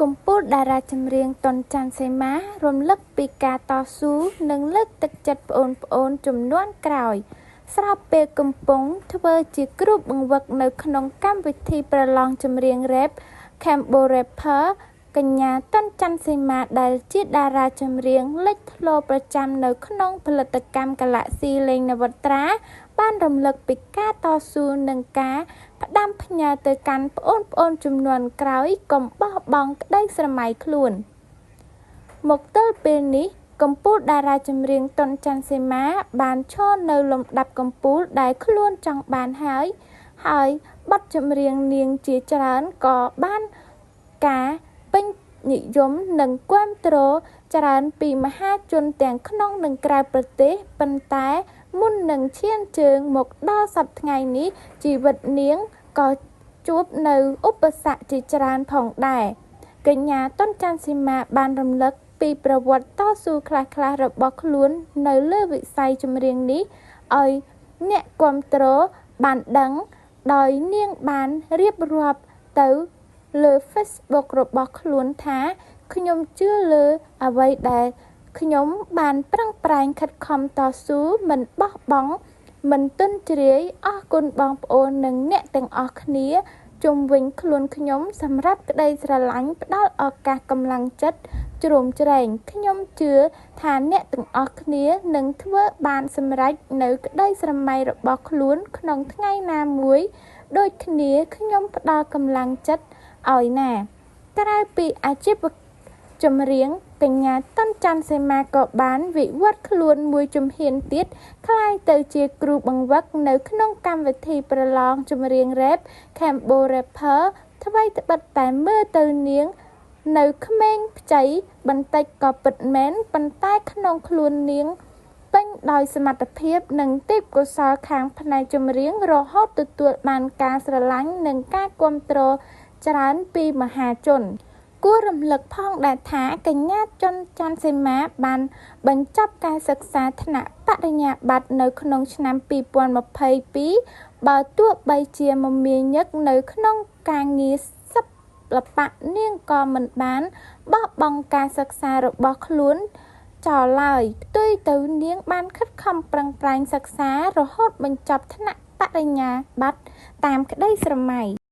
Công phu đà ra châm riêng tuần tràn xe má, rôm lức bị ca to sú, nâng lức tích chất ổn chùm nuôn còi. Sau bê công pống, thơ chỉ group bằng vật nơi khăn cam vị thi bà lòng châm riêng rap, Cambo rapper, kênh nhà tuần tràn xe má đại chiếc đà ra châm riêng, lích lô bà chăm nơi khăn bà lật cam cả lạ xì lên nà vật trá, ban rôm lức bị ca to sú nâng cá, đam nhà tới căn ổn chùm nuôn còi, cầm bó bóng đây sẽ máy khuôn. Một tớ bên ní, công phu đà ra châm riêng tuần tràn xe má, bàn cho nơi lồng đập công phu đại khuôn trong bàn hỏi bắt châm riêng niềng chia trán có ban cá bên nhị giống nâng quan trô trán bị mà hai chuân tèng khăn nâng cài bật tế bần tái muôn nâng chiên trường một đo sập ngày ní chỉ vật niếng có chuốc nơi úp bật xạ chỉ tràn phòng đài. Cái nhà tuần tràn xe má bàn rầm lật bịประวัติต่อสู้คลาๆរបស់ខ្លួននៅលើវិស័យចម្រៀងនេះឲ្យអ្នកគាំទ្របានដឹងដោយនាងបានរៀបរាប់ទៅលើ Facebook របស់ខ្លួនថាខ្ញុំជឿលើអ្វីដែលខ្ញុំបានប្រឹងប្រែងខិតខំតស៊ូមិនបោះបង់មិនទន់ជ្រាយអរគុណបងប្អូននិងអ្នកទាំងអស់គ្នាជុំវិញខ្លួនខ្ញុំសម្រាប់ក្តីស្រឡាញ់ផ្ដល់ឱកាសកម្លាំងចិត្តជ្រោមជ្រែងខ្ញុំជឿថាអ្នកទាំងអស់គ្នានឹងធ្វើបានសម្រេចនៅក្តីស្រមៃរបស់ខ្លួនក្នុងថ្ងៃណាមួយដូចគ្នាខ្ញុំផ្ដល់កម្លាំងចិត្តឲ្យណាក្រៅពីអាជីពចម្រៀងកញ្ញាតុនច័ន្ទសេមាក៏បានវិវត្តខ្លួនមួយជំហានទៀតក្លាយទៅជាគ្រូបង្វឹកនៅក្នុងកម្មវិធីប្រឡងចម្រៀង rap Cambo rapper ថ្មីត្បិតតែមើលទៅនាងនៅក្មេងខ្ចីបន្តិចក៏ពិតមែនប៉ុន្តែក្នុងខ្លួននាងពេញដោយសមត្ថភាពនិងទេពកោសល្យខាងផ្នែកចម្រៀងរហូតទទួលបានការស្រឡាញ់និងការគាំទ្រច្រើនពីមហាជនគួររំលឹកផងដែរថាកញ្ញាចន្ទច័ន្ទសេមាបានបញ្ចប់ការសិក្សាថ្នាក់បរិញ្ញាបត្រនៅក្នុងឆ្នាំ2022បើទោះបីជាមមាញឹកនៅក្នុងការងារសិល្បៈនាងក៏មិនបានបោះបង់ការសិក្សារបស់ខ្លួនចោលឡើយផ្ទុយទៅនាងបានខិតខំប្រឹងប្រែងសិក្សារហូតបញ្ចប់ថ្នាក់បរិញ្ញាបត្រតាមក្តីស្រមៃ